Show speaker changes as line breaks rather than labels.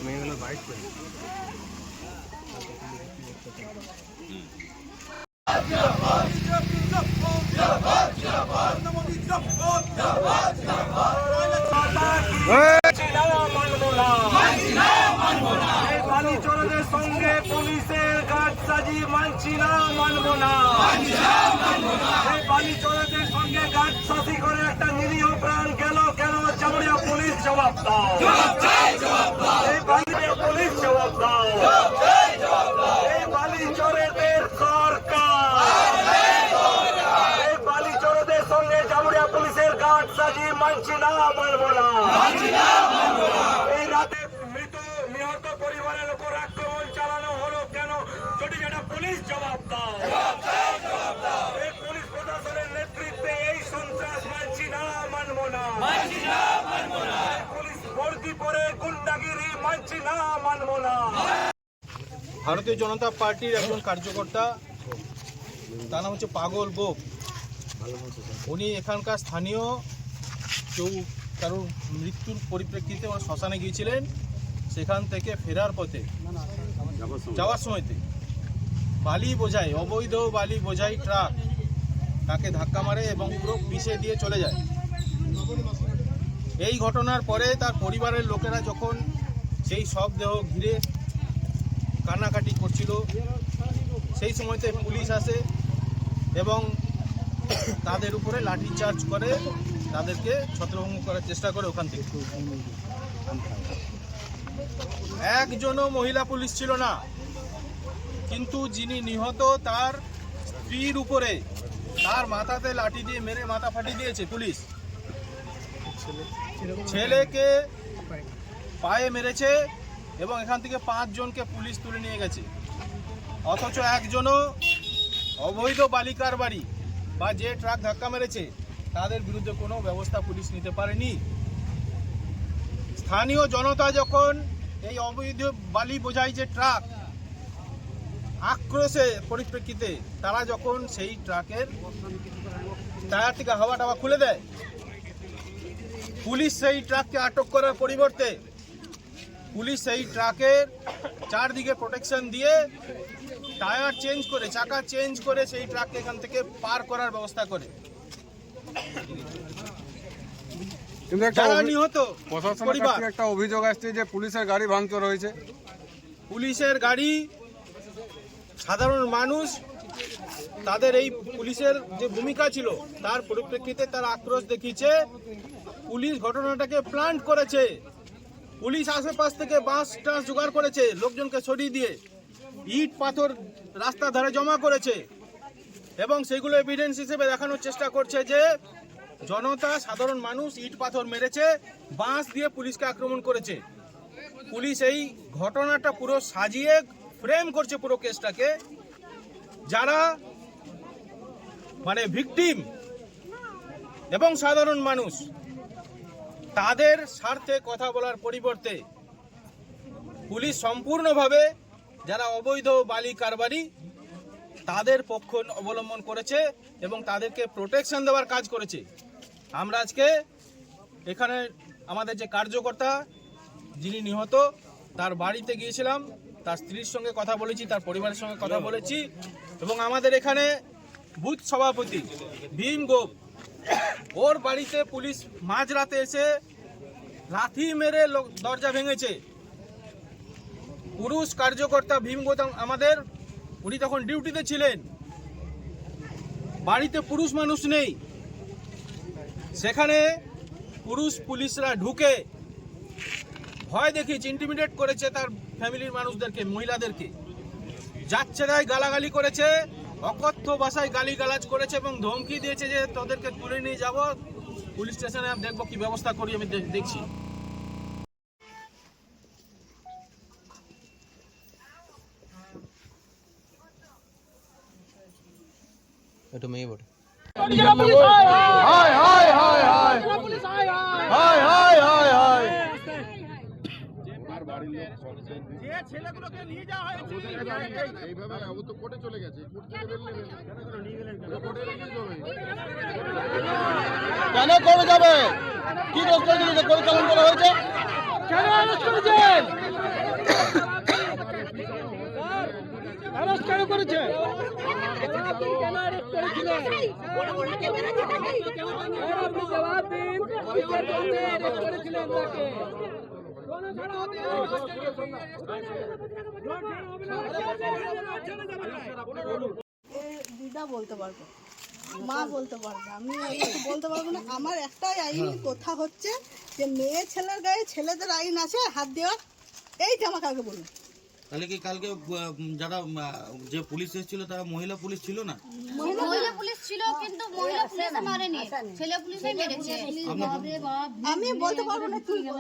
মেয়েগুলো বাইক করে
বালিচোরদের সঙ্গে পুলিশের গার্ড সাজি মানছি না, মানব না। এই বালিচোরদের সঙ্গে গার্ড সাজি করে একটা নিরীহ প্রাণ গেল কেন? চামড়িয়া পুলিশ জবাব দাও, এই বালিচোর পুলিশ জবাব দাও, এই বালিচোরদের সরকার, এই বালিচোরদের সঙ্গে চামড়িয়া পুলিশের গার্ড সাজি মানছি না, মানব না। এই রাতে মৃত নিহত পরিবারের উপর আক্রমণ চালানো হলো কেন? যদি যেটা পুলিশ জবাব দাও, এই পুলিশ প্রশাসনের নেতৃত্বে এই সন্ত্রাস মানছি না, মানব না। পুলিশ ভর্তি করে গুন্ডাগিরি মানছি না, মানব না।
ভারতীয় জনতা পার্টির একজন কার্যকর্তা, তার নাম হচ্ছে পাগল গোপ। উনি এখানকার স্থানীয় কেউ কারোর মৃত্যুর পরিপ্রেক্ষিতে ওরা শ্মশানে গিয়েছিলেন। সেখান থেকে ফেরার পথে যাওয়ার সময়তে বালি বোঝাই, অবৈধ বালি বোঝাই ট্রাক তাকে ধাক্কা মারে এবং পুরো পিষে দিয়ে চলে যায়। এই ঘটনার পরে তার পরিবারের লোকেরা যখন সেই শবদেহ ঘিরে কান্নাকাটি করছিল, সেই সময়তে পুলিশ আসে এবং তাদের উপরে লাঠিচার্জ করে, তাদেরকে ছত্রভঙ্গ করার চেষ্টা করে। ওখান থেকে একজনও মহিলা পুলিশ ছিল না, কিন্তু যিনি নিহত তার স্ত্রীর উপরে তার মাথাতে লাঠি দিয়ে মেরে মাথা ফাটিয়ে দিয়েছে পুলিশ। ছেলেকে পায়ে মেরেছে এবং এখান থেকে 5 জনকে পুলিশ তুলে নিয়ে গেছে। অথচ একজনও অবৈধ বালিকার বাড়ি বা যে ট্রাক ধাক্কা মেরেছে তাদের বিরুদ্ধে কোনো ব্যবস্থা পুলিশ নিতে পারেনি। স্থানীয় জনতা যখন এই অবৈধ বালি বোঝাই যে ট্রাক আক্রোশে পরিপ্রেক্ষিতে তারা যখন সেই ট্রাকের টায়ার থেকে হাওয়া টাওয়া খুলে দেয়, পুলিশ সেই ট্রাককে আটক করার পরিবর্তে পুলিশ সেই ট্রাকের চারদিকে প্রোটেকশন দিয়ে টায়ার চেঞ্জ করে, চাকা চেঞ্জ করে সেই ট্রাককে এখান থেকে পার করার ব্যবস্থা করে।
একটা অভিযোগ আসছে যে পুলিশের গাড়ি ভাঙচুর হয়েছে।
পুলিশের গাড়ি, সাধারণ মানুষ তাদের এই পুলিশের যে ভূমিকা ছিল তার পরিপ্রেক্ষিতে তারা আক্রোশ দেখিয়েছে। পুলিশ ঘটনাটাকে প্ল্যান করেছে, পুলিশ আশেপাশ থেকে বাঁশ টাঁশ জোগাড় করেছে, লোকজনকে সরিয়ে দিয়ে ইট পাথর রাস্তার ধারে জমা করেছে এবং সেগুলো এভিডেন্স হিসেবে দেখানোর চেষ্টা করছে যে জনতা, সাধারণ মানুষ ইট পাথর মেরেছে, বাঁশ দিয়ে পুলিশকে আক্রমণ করেছে। পুলিশ এই ঘটনাটা পুরো সাজিয়ে ফ্রেম করছে পুরো কেসটাকে। যারা মানে ভিকটিম এবং সাধারণ মানুষ, তাদের স্বার্থে কথা বলার পরিবর্তে পুলিশ সম্পূর্ণভাবে যারা অবৈধ বালি কারবারি তাদের পক্ষ অবলম্বন করেছে এবং তাদেরকে প্রোটেকশন দেওয়ার কাজ করেছে। আমরা আজকে এখানে আমাদের যে কার্যকর্তা যিনি নিহত তার বাড়িতে গিয়েছিলাম, তার স্ত্রীর সঙ্গে কথা বলেছি, তার পরিবারের সঙ্গে কথা বলেছি এবং আমাদের এখানে বুথ সভাপতি ভীম গোপ, ওর বাড়িতে পুলিশ মাঝরাতে এসে লাথি মেরে দরজা ভেঙেছে। পুরুষ কার্যকর্তা ভীম গোপ আমাদের, উনি তখন ডিউটিতে ছিলেন, বাড়িতে পুরুষ মানুষ নেই, সেখানে পুলিশরা ঢুকে ভয় দেখিয়েছে, ইন্টিমিডেট করেছে তার ফ্যামিলির মানুষদেরকে, মহিলাদেরকে, যাচ্ছে তাই গালাগালি করেছে, অকথ্য ভাষায় গালিগালাজ করেছে এবং ধমকি দিয়েছে যে তোদেরকে তুলে নিয়ে যাব পুলিশ স্টেশনে, দেখবো কি ব্যবস্থা করি, আমি দেখছি।
এটা মেয়ে বটে।
বাড়ির লোক কমপ্লেন
যে ছেলেগুলোকে নিয়ে যাওয়া হয়েছে
এইভাবে ও তো কোর্টে চলে গেছে কোর্ট থেকে বেরোলে কোর্টে রেখে চলে
কেন করে যাবে কি দোষ করেছিল যে করে চালান করা হয়েছে কেন অ্যারেস্ট করেছেন অ্যারেস্ট কেন করেছে
দিদা বলতে পারবো, মা বলতে পারবে, আমি কিছু বলতে পারবো না। আমার একটাই আইন কথা হচ্ছে যে মেয়ে ছেলের গায়ে ছেলেদের আইন আছে হাত দেওয়া, এইটা আমাকে আগে বলুন।
তাহলে কি কালকে যারা যে পুলিশ এসেছিল তারা মহিলা পুলিশ ছিল না?
মহিলা পুলিশ ছিল, কিন্তু মহিলা পুলিশ মারেনি, ছেলে পুলিশই মেরেছে।
আমি বলতে পারবো না, তুই বল।